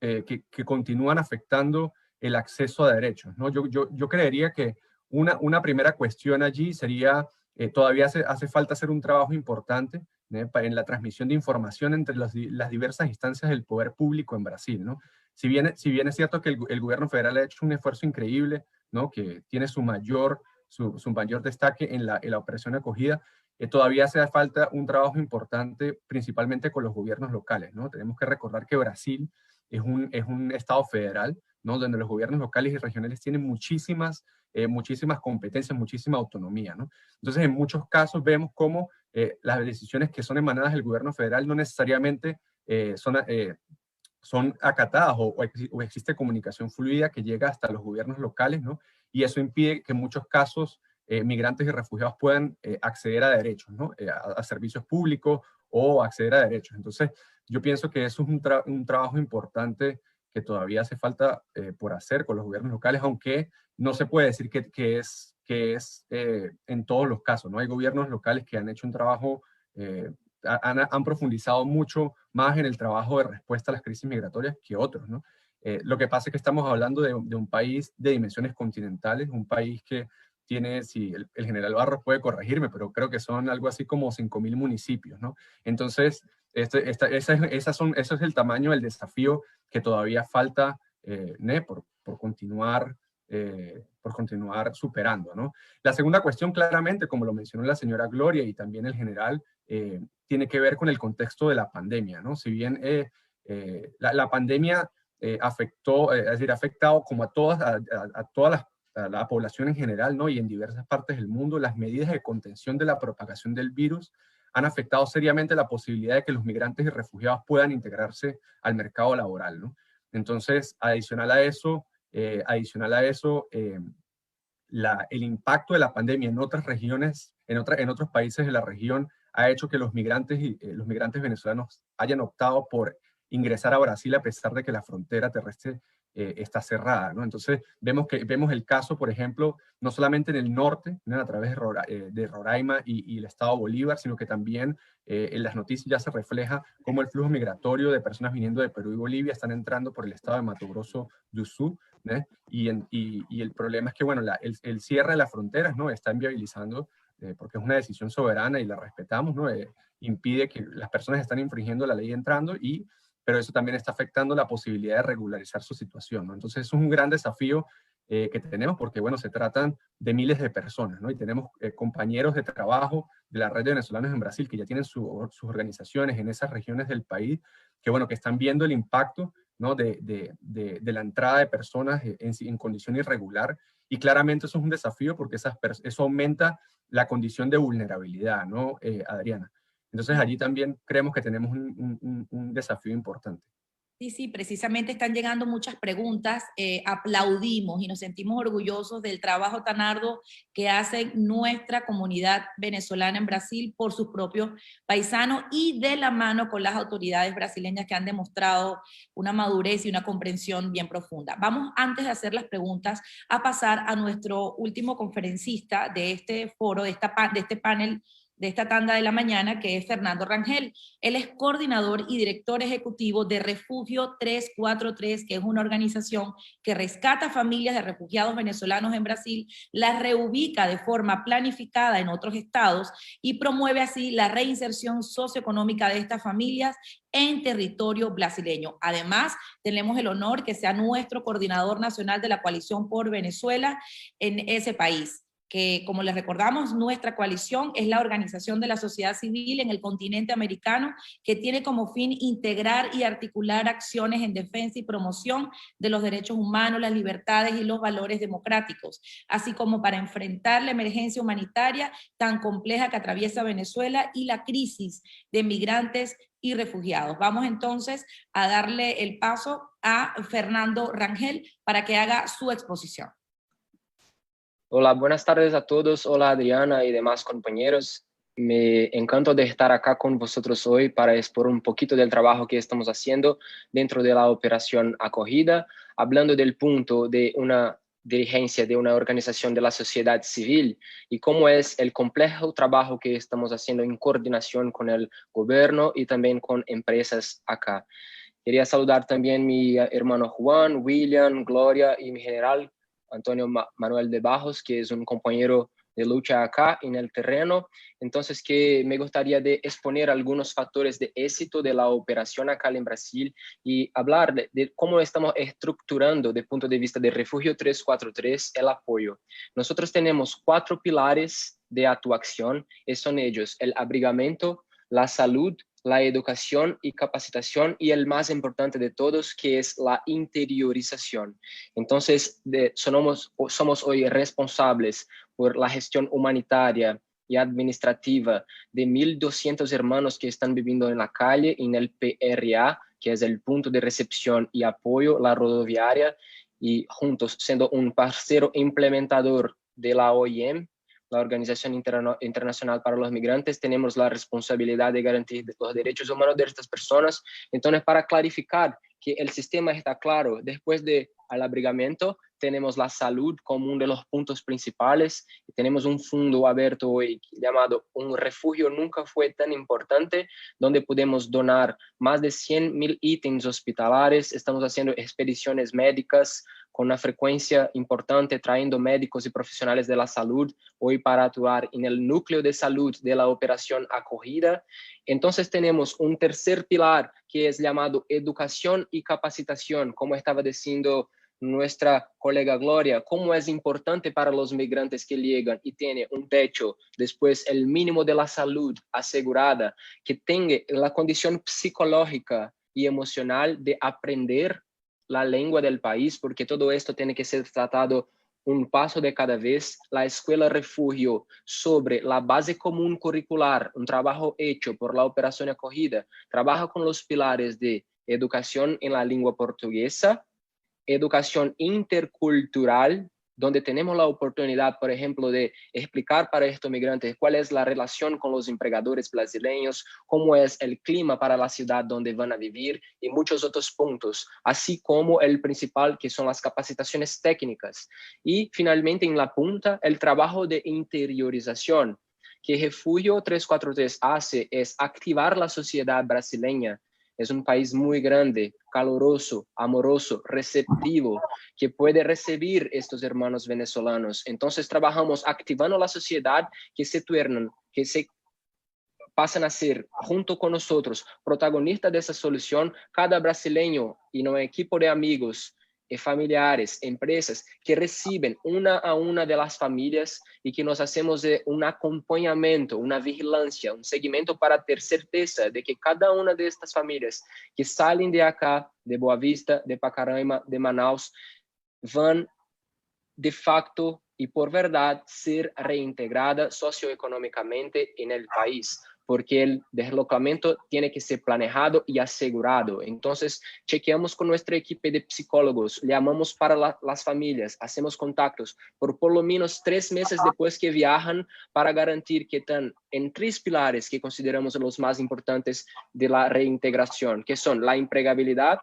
que continúan afectando el acceso a derechos, ¿no? Yo creería que una primera cuestión allí sería, todavía hace falta hacer un trabajo importante en la transmisión de información entre las diversas instancias del poder público en Brasil, ¿no? Si bien es cierto que el gobierno federal ha hecho un esfuerzo increíble, ¿no? Que tiene su mayor destaque en la operación acogida, todavía hace falta un trabajo importante, principalmente con los gobiernos locales, ¿no? Tenemos que recordar que Brasil es un estado federal, ¿no? Donde los gobiernos locales y regionales tienen muchísimas competencias, muchísima autonomía, ¿no? Entonces, en muchos casos vemos cómo las decisiones que son emanadas del gobierno federal no necesariamente son acatadas o existe comunicación fluida que llega hasta los gobiernos locales, ¿no? Y eso impide que en muchos casos migrantes y refugiados puedan acceder a derechos, ¿no? A servicios públicos o acceder a derechos. Entonces, yo pienso que eso es un trabajo importante que todavía hace falta por hacer con los gobiernos locales, aunque no se puede decir que es en todos los casos, ¿no? Hay gobiernos locales que han hecho un trabajo, han profundizado mucho más en el trabajo de respuesta a las crisis migratorias que otros, ¿no? Lo que pasa es que estamos hablando de un país de dimensiones continentales, un país que tiene, si el general Barros puede corregirme, pero creo que son algo así como 5.000 municipios, ¿no? Entonces, ese es el tamaño del desafío que todavía falta por continuar superando, ¿no? La segunda cuestión, claramente, como lo mencionó la señora Gloria y también el general, tiene que ver con el contexto de la pandemia, ¿no? Si bien la pandemia ha afectado como a toda la población en general, ¿no? Y en diversas partes del mundo, las medidas de contención de la propagación del virus han afectado seriamente la posibilidad de que los migrantes y refugiados puedan integrarse al mercado laboral, ¿no? Entonces, adicional a eso, el impacto de la pandemia en otras regiones, en otros países de la región, ha hecho que los migrantes venezolanos hayan optado por ingresar a Brasil a pesar de que la frontera terrestre está cerrada, ¿no? Entonces vemos el caso, por ejemplo, no solamente en el norte, ¿no? A través de Roraima y el estado Bolívar, sino que también en las noticias ya se refleja cómo el flujo migratorio de personas viniendo de Perú y Bolivia están entrando por el estado de Mato Grosso do Sul, ¿no? Y el problema es que, bueno, el cierre de las fronteras, ¿no? Está inviabilizando, porque es una decisión soberana y la respetamos, ¿no? Impide que las personas están infringiendo la ley entrando, pero eso también está afectando la posibilidad de regularizar su situación, ¿no? Entonces es un gran desafío que tenemos porque, bueno, se tratan de miles de personas, ¿no? Y tenemos compañeros de trabajo de la red de venezolanos en Brasil que ya tienen sus organizaciones en esas regiones del país, que, bueno, que están viendo el impacto, ¿no? de la entrada de personas en condición irregular, y claramente eso es un desafío porque eso aumenta la condición de vulnerabilidad, ¿no, Adriana? Entonces allí también creemos que tenemos un desafío importante. Sí, precisamente están llegando muchas preguntas. Aplaudimos y nos sentimos orgullosos del trabajo tan arduo que hace nuestra comunidad venezolana en Brasil por sus propios paisanos y de la mano con las autoridades brasileñas que han demostrado una madurez y una comprensión bien profunda. Vamos, antes de hacer las preguntas, a pasar a nuestro último conferencista de este foro, de este panel, de esta tanda de la mañana, que es Fernando Rangel. Él es coordinador y director ejecutivo de Refugio 343, que es una organización que rescata familias de refugiados venezolanos en Brasil, las reubica de forma planificada en otros estados y promueve así la reinserción socioeconómica de estas familias en territorio brasileño. Además, tenemos el honor que sea nuestro coordinador nacional de la Coalición por Venezuela en ese país. que, como les recordamos, nuestra coalición es la organización de la sociedad civil en el continente americano que tiene como fin integrar y articular acciones en defensa y promoción de los derechos humanos, las libertades y los valores democráticos, así como para enfrentar la emergencia humanitaria tan compleja que atraviesa Venezuela y la crisis de migrantes y refugiados. Vamos entonces a darle el paso a Fernando Rangel para que haga su exposición. Hola, buenas tardes a todos. Hola Adriana y demás compañeros. Me encanta de estar acá con vosotros hoy para exponer un poquito del trabajo que estamos haciendo dentro de la operación acogida, hablando del punto de una dirigencia de una organización de la sociedad civil y cómo es el complejo trabajo que estamos haciendo en coordinación con el gobierno y también con empresas acá. Quería saludar también a mi hermano Juan, William, Gloria y mi general Antonio Manuel de Barros, que es un compañero de lucha acá en el terreno. Entonces, que me gustaría de exponer algunos factores de éxito de la operación acá en Brasil y hablar de cómo estamos estructurando, desde el punto de vista de Refugio 343, el apoyo. Nosotros tenemos 4 pilares de actuación, y son ellos: el abrigamiento, la salud, la educación y capacitación, y el más importante de todos, que es la interiorización. Entonces, somos hoy responsables por la gestión humanitaria y administrativa de 1.200 hermanos que están viviendo en la calle, en el PRA, que es el punto de recepción y apoyo, la rodoviaria, y juntos, siendo un parcero implementador de la OIM, la Organización Internacional para los Migrantes, tenemos la responsabilidad de garantir los derechos humanos de estas personas. Entonces, para clarificar que el sistema está claro, después del abrigamiento, tenemos la salud como uno de los puntos principales. Tenemos un fondo abierto hoy llamado Un Refugio Nunca Fue Tan Importante, donde podemos donar más de 100.000 ítems hospitalarios. Estamos haciendo expediciones médicas con una frecuencia importante, trayendo médicos y profesionales de la salud hoy para actuar en el núcleo de salud de la operación acogida. Entonces tenemos un tercer pilar que es llamado educación y capacitación, como estaba diciendo nuestra colega Gloria, cómo es importante para los migrantes que llegan y tienen un techo, después el mínimo de la salud asegurada, que tenga la condición psicológica y emocional de aprender la lengua del país, porque todo esto tiene que ser tratado un paso de cada vez. La Escuela Refugio, sobre la base común curricular, un trabajo hecho por la operación acogida, trabaja con los pilares de educación en la lengua portuguesa, educación intercultural, donde tenemos la oportunidad, por ejemplo, de explicar para estos migrantes cuál es la relación con los empregadores brasileños, cómo es el clima para la ciudad donde van a vivir y muchos otros puntos, así como el principal, que son las capacitaciones técnicas. Y finalmente, en la punta, el trabajo de interiorización que Refugio 343 hace es activar la sociedad brasileña. Es un país muy grande, caluroso, amoroso, receptivo, que puede recibir estos hermanos venezolanos. Entonces trabajamos activando la sociedad, que se tornan, que se pasan a ser, junto con nosotros, protagonistas de esa solución, cada brasileño y un equipo de amigos, familiares, empresas, que reciben una a una de las familias y que nos hacemos un acompañamiento, una vigilancia, un seguimiento para tener certeza de que cada una de estas familias que salen de acá, de Boa Vista, de Pacaraima, de Manaus, van de facto y por verdad ser reintegradas socioeconómicamente en el país, porque el deslocamiento tiene que ser planeado y asegurado. Entonces, chequeamos con nuestra equipo de psicólogos, llamamos para las familias, hacemos contactos por lo menos 3 meses después que viajan, para garantir que están en 3 pilares que consideramos los más importantes de la reintegración, que son la empleabilidad,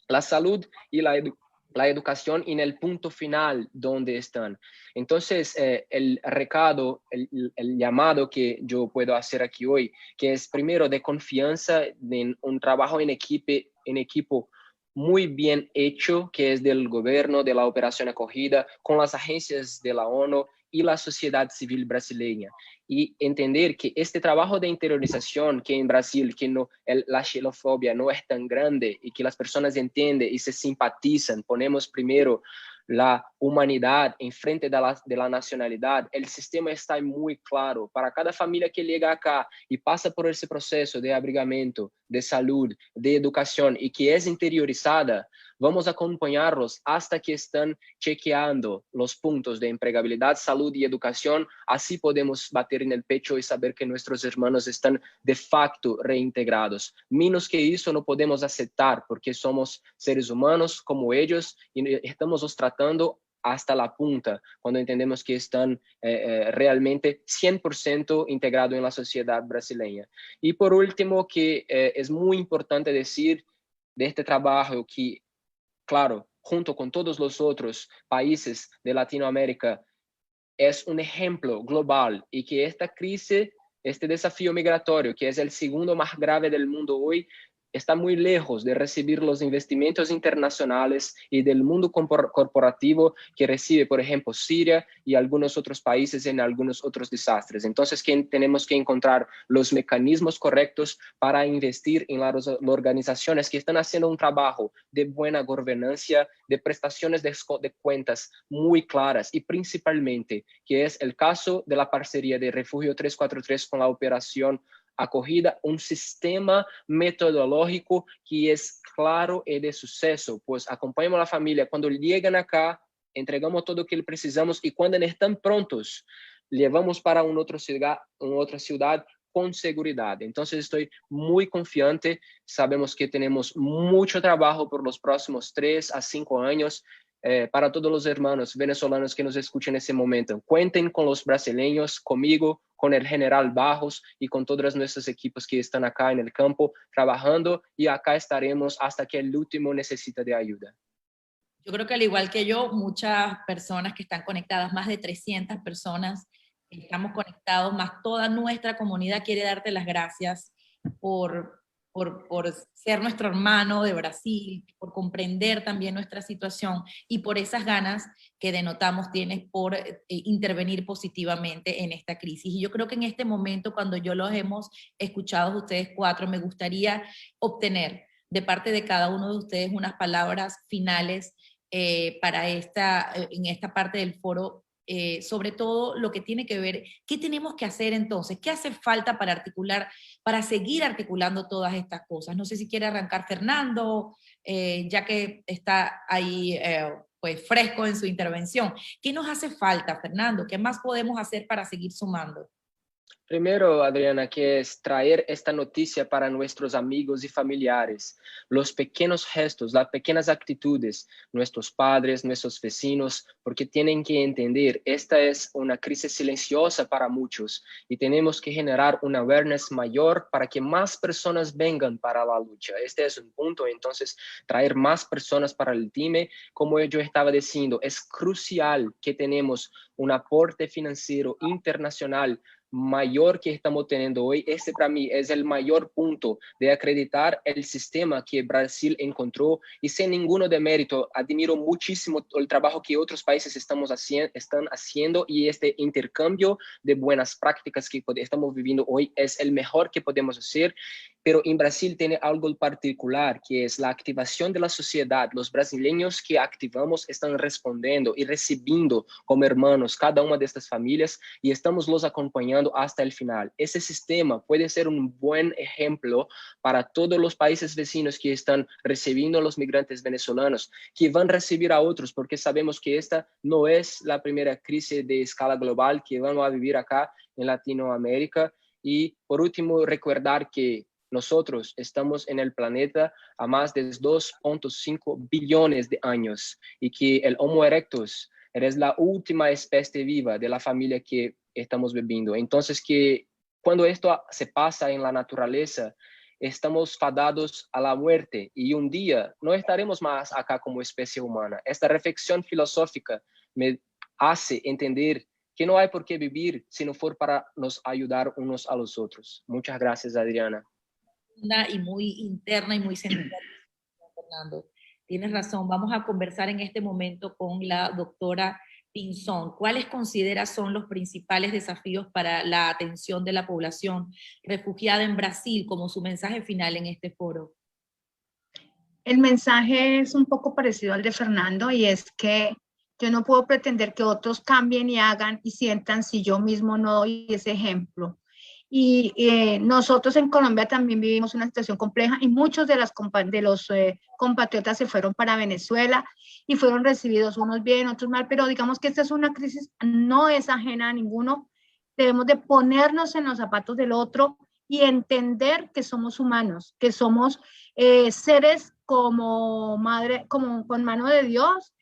la salud y la educación en el punto final donde están. Entonces, el recado, el llamado que yo puedo hacer aquí hoy, que es primero de confianza, en un trabajo en equipo muy bien hecho, que es del gobierno, de la operación acogida, con las agencias de la ONU y la sociedad civil brasileña. Y entender que este trabajo de interiorización, que en Brasil, que la xenofobia no es tan grande y que las personas entienden y se simpatizan, ponemos primero la humanidad en frente de la nacionalidad, el sistema está muy claro. Para cada familia que llega acá y pasa por ese proceso de abrigamiento, de salud, de educación y que es interiorizada, vamos a acompañarlos hasta que están chequeando los puntos de empleabilidad, salud y educación. Así podemos bater en el pecho y saber que nuestros hermanos están de facto reintegrados. Menos que eso no podemos aceptar, porque somos seres humanos como ellos y estamos los tratando hasta la punta, cuando entendemos que están realmente 100% integrados en la sociedad brasileña. Y por último, que es muy importante decir de este trabajo que, claro, junto con todos los otros países de Latinoamérica, es un ejemplo global y que esta crisis, este desafío migratorio, que es el segundo más grave del mundo hoy, está muy lejos de recibir los investimentos internacionales y del mundo corporativo que recibe, por ejemplo, Siria y algunos otros países en algunos otros desastres. Entonces, tenemos que encontrar los mecanismos correctos para investir en las organizaciones que están haciendo un trabajo de buena gobernanza, de prestaciones de cuentas muy claras y principalmente, que es el caso de la parcería de Refugio 343 con la operación acogida, un sistema metodológico que es claro y de suceso, pues acompañamos a la familia cuando llegan acá, entregamos todo lo que precisamos y cuando están prontos, llevamos para una otra ciudad con seguridad. Entonces estoy muy confiante, sabemos que tenemos mucho trabajo por los próximos 3 a 5 años. Para todos los hermanos venezolanos que nos escuchan en ese momento, cuenten con los brasileños, conmigo, con el general Barros y con todos nuestros equipos que están acá en el campo trabajando, y acá estaremos hasta que el último necesite de ayuda. Yo creo que al igual que yo, muchas personas que están conectadas, más de 300 personas, estamos conectados, más toda nuestra comunidad quiere darte las gracias por ser nuestro hermano de Brasil, por comprender también nuestra situación y por esas ganas que denotamos tienes por intervenir positivamente en esta crisis. Y yo creo que en este momento, cuando yo los hemos escuchado a ustedes 4, me gustaría obtener de parte de cada uno de ustedes unas palabras finales para en esta parte del foro, sobre todo lo que tiene que ver, ¿qué tenemos que hacer entonces? ¿Qué hace falta para seguir articulando todas estas cosas? No sé si quiere arrancar Fernando, ya que está ahí pues fresco en su intervención. ¿Qué nos hace falta, Fernando? ¿Qué más podemos hacer para seguir sumando? Primero, Adriana, que es traer esta noticia para nuestros amigos y familiares. Los pequeños gestos, las pequeñas actitudes, nuestros padres, nuestros vecinos, porque tienen que entender, esta es una crisis silenciosa para muchos y tenemos que generar una awareness mayor para que más personas vengan para la lucha. Este es un punto, entonces, traer más personas para el team. Como yo estaba diciendo, es crucial que tenemos un aporte financiero internacional mayor que estamos teniendo hoy. Este para mí es el mayor punto de acreditar el sistema que Brasil encontró, y sin ninguno de mérito, admiro muchísimo el trabajo que otros países están haciendo, y este intercambio de buenas prácticas que estamos viviendo hoy es el mejor que podemos hacer. Pero en Brasil tiene algo particular, que es la activación de la sociedad. Los brasileños que activamos están respondiendo y recibiendo como hermanos cada una de estas familias, y estamos los acompañando hasta el final. Ese sistema puede ser un buen ejemplo para todos los países vecinos que están recibiendo a los migrantes venezolanos, que van a recibir a otros, porque sabemos que esta no es la primera crisis de escala global que vamos a vivir acá en Latinoamérica. Y por último, recordar que nosotros estamos en el planeta a más de 2.5 billones de años, y que el Homo erectus es la última especie viva de la familia que estamos viviendo. Entonces, que cuando esto se pasa en la naturaleza, estamos fadados a la muerte, y un día no estaremos más acá como especie humana. Esta reflexión filosófica me hace entender que no hay por qué vivir si no fuera para nos ayudar unos a los otros. Muchas gracias, Adriana. Y muy interna y muy central, Fernando. Tienes razón. Vamos a conversar en este momento con la doctora Pinzón. ¿Cuáles consideras son los principales desafíos para la atención de la población refugiada en Brasil, como su mensaje final en este foro? El mensaje es un poco parecido al de Fernando, y es que Yo no puedo pretender que otros cambien y hagan y sientan si yo mismo no doy ese ejemplo. Y nosotros en Colombia también vivimos una situación compleja y muchos de los compatriotas se fueron para Venezuela y fueron recibidos unos bien, otros mal, pero digamos que esta es una crisis, no es ajena a ninguno. Debemos de ponernos en los zapatos del otro y entender que somos humanos, que somos seres como madre, como con mano de Dios,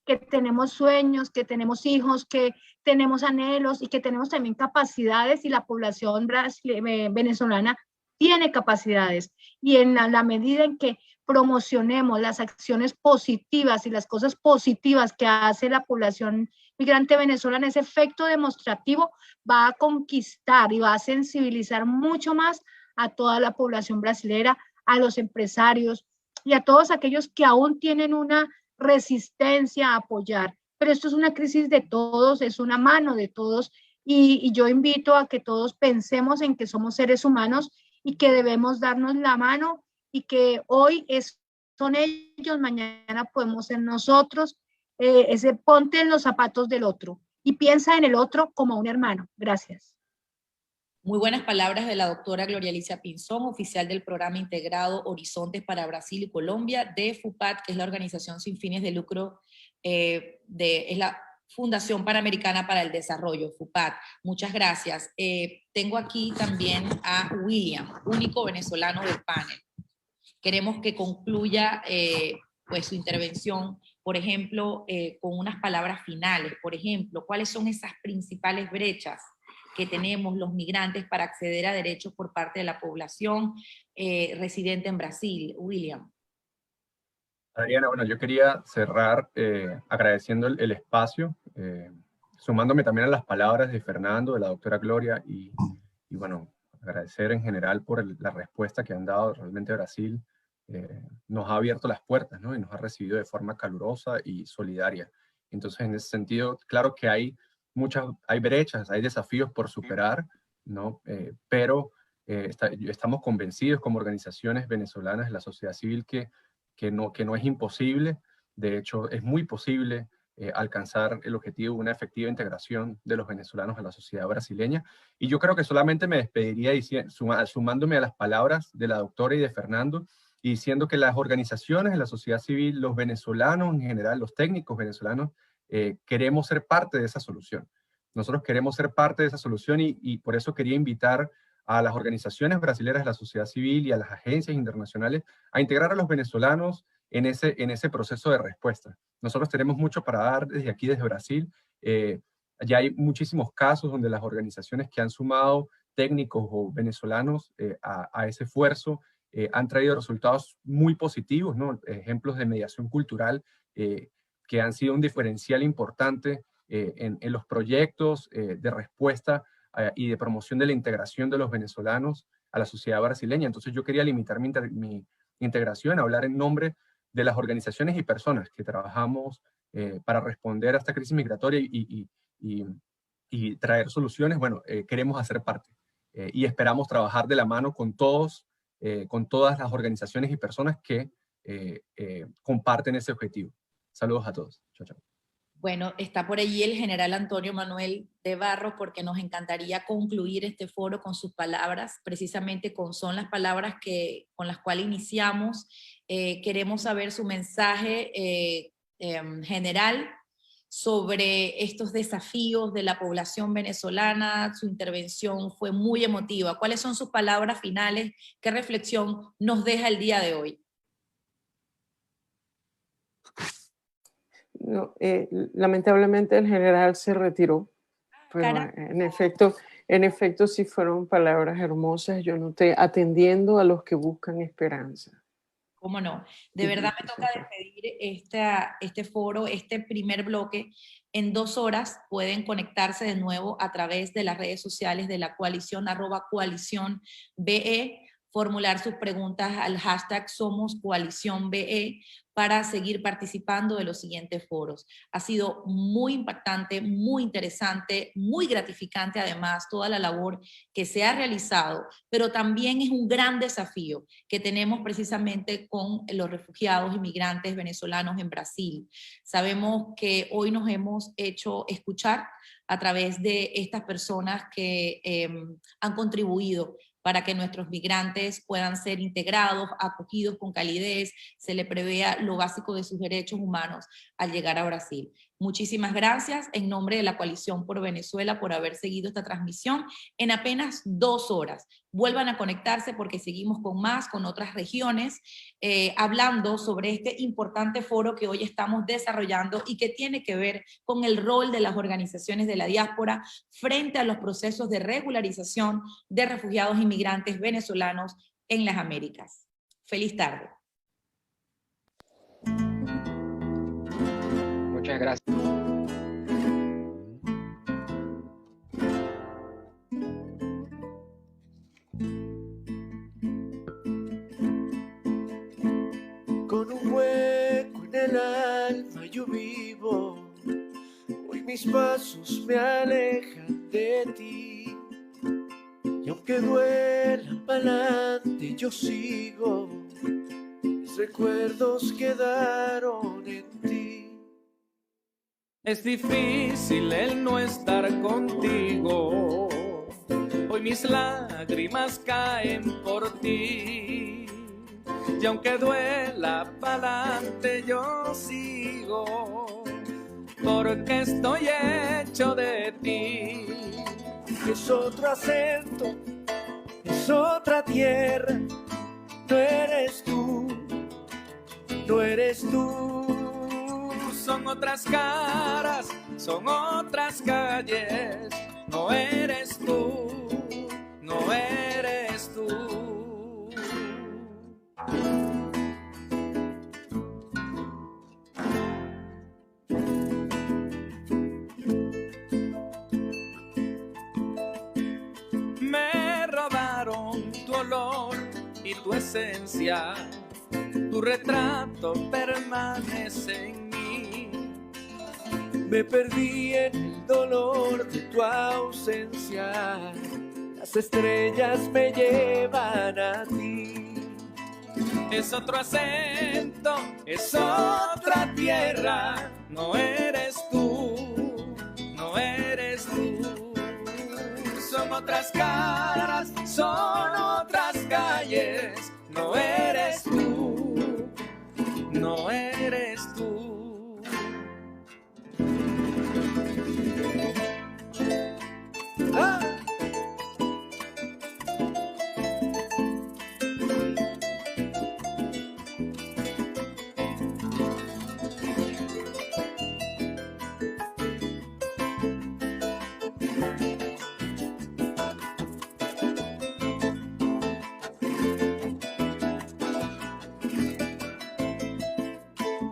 que tenemos sueños, que tenemos hijos, que tenemos anhelos y que tenemos también capacidades, y la población venezolana tiene capacidades. Y en la medida en que promocionemos las acciones positivas y las cosas positivas que hace la población migrante venezolana, ese efecto demostrativo va a conquistar y va a sensibilizar mucho más a toda la población brasilera, a los empresarios y a todos aquellos que aún tienen una resistencia a apoyar. Pero esto es una crisis de todos, es una mano de todos, y yo invito a que todos pensemos en que somos seres humanos y que debemos darnos la mano, y que hoy son ellos, mañana podemos ser nosotros. Ese ponte en los zapatos del otro y piensa en el otro como un hermano. Gracias. Muy buenas palabras de la doctora Gloria Alicia Pinzón, oficial del programa integrado Horizontes para Brasil y Colombia de FUPAT, que es la organización sin fines de lucro, es la Fundación Panamericana para el Desarrollo, FUPAT. Muchas gracias. Tengo aquí también a William, único venezolano del panel. Queremos que concluya pues, su intervención, por ejemplo, con unas palabras finales. Por ejemplo, ¿cuáles son esas principales brechas que tenemos los migrantes para acceder a derechos por parte de la población residente en Brasil? William. Adriana, bueno, yo quería cerrar agradeciendo el espacio, sumándome también a las palabras de Fernando, de la doctora Gloria, y bueno, agradecer en general por la respuesta que han dado. Realmente Brasil nos ha abierto las puertas, ¿no? Y nos ha recibido de forma calurosa y solidaria. Entonces, en ese sentido, claro que hay brechas, hay desafíos por superar, ¿no? Pero estamos convencidos como organizaciones venezolanas de la sociedad civil que no es imposible. De hecho, es muy posible alcanzar el objetivo de una efectiva integración de los venezolanos a la sociedad brasileña. Y yo creo que solamente me despediría sumándome a las palabras de la doctora y de Fernando, y diciendo que las organizaciones de la sociedad civil, los venezolanos en general, los técnicos venezolanos, queremos ser parte de esa solución. Nosotros queremos ser parte de esa solución, y por eso quería invitar a las organizaciones brasileñas de la sociedad civil y a las agencias internacionales a integrar a los venezolanos en ese proceso de respuesta. Nosotros tenemos mucho para dar desde aquí, desde Brasil. Ya hay muchísimos casos donde las organizaciones que han sumado técnicos o venezolanos a ese esfuerzo han traído resultados muy positivos, ¿no? Ejemplos de mediación cultural que han sido un diferencial importante en los proyectos de respuesta y de promoción de la integración de los venezolanos a la sociedad brasileña. Entonces yo quería limitar mi integración a hablar en nombre de las organizaciones y personas que trabajamos para responder a esta crisis migratoria y traer soluciones. Bueno, queremos hacer parte y esperamos trabajar de la mano con todas las organizaciones y personas que comparten ese objetivo. Saludos a todos. Chao, chao. Bueno, está por allí el general Antonio Manuel de Barros, porque nos encantaría concluir este foro con sus palabras, precisamente son las palabras con las cuales iniciamos. Queremos saber su mensaje general sobre estos desafíos de la población venezolana. Su intervención fue muy emotiva. ¿Cuáles son sus palabras finales? ¿Qué reflexión nos deja el día de hoy? No, lamentablemente el general se retiró, pero en efecto sí fueron palabras hermosas. Yo noté atendiendo a los que buscan esperanza. ¿Cómo no? De verdad me toca despedir este foro, este primer bloque. En 2 horas pueden conectarse de nuevo a través de las redes sociales de la coalición, @coaliciónBE, formular sus preguntas al hashtag SomosCoaliciónBE. para seguir participando de los siguientes foros. Ha sido muy impactante, muy interesante, muy gratificante además toda la labor que se ha realizado, pero también es un gran desafío que tenemos precisamente con los refugiados y migrantes venezolanos en Brasil. Sabemos que hoy nos hemos hecho escuchar a través de estas personas que han contribuido para que nuestros migrantes puedan ser integrados, acogidos con calidez, se le prevea lo básico de sus derechos humanos al llegar a Brasil. Muchísimas gracias en nombre de la Coalición por Venezuela por haber seguido esta transmisión en apenas 2 horas. Vuelvan a conectarse porque seguimos con más, con otras regiones, hablando sobre este importante foro que hoy estamos desarrollando y que tiene que ver con el rol de las organizaciones de la diáspora frente a los procesos de regularización de refugiados y migrantes venezolanos en las Américas. Feliz tarde. Muchas gracias. Con un hueco en el alma yo vivo, hoy mis pasos me alejan de ti, y aunque duela pa'lante yo sigo, mis recuerdos quedaron en ti. Es difícil el no estar contigo, hoy mis lágrimas caen por ti, y aunque duela pa'lante yo sigo, porque estoy hecho de ti. Es otro acento, es otra tierra, no eres tú, no eres tú. Son otras caras, son otras calles, no eres tú, no eres tú. Me robaron tu olor y tu esencia, tu retrato permanece en mí. Me perdí en el dolor de tu ausencia, las estrellas me llevan a ti. Es otro acento, es otra tierra, no eres tú, no eres tú. Son otras caras, son otras calles, no eres tú, no eres tú. ¡Ah!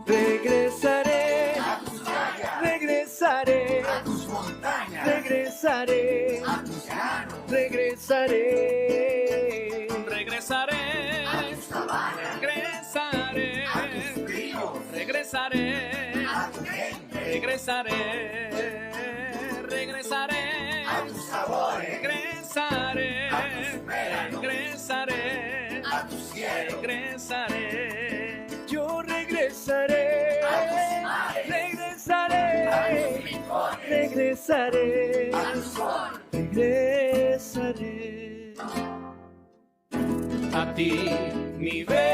Regresaré a tus playas, regresaré a tus montañas, regresaré a tus llanos, regresaré, regresaré a tus sabanas, regresaré a tus ríos, regresaré a tu gente, regresaré, regresaré a tus sabores, regresaré, a tus veranos, regresaré, a tu cielo, regresaré. yo regresaré a tus mares, regresaré a tus rincones, regresaré a tu sol, regresaré. A ti, mi bella.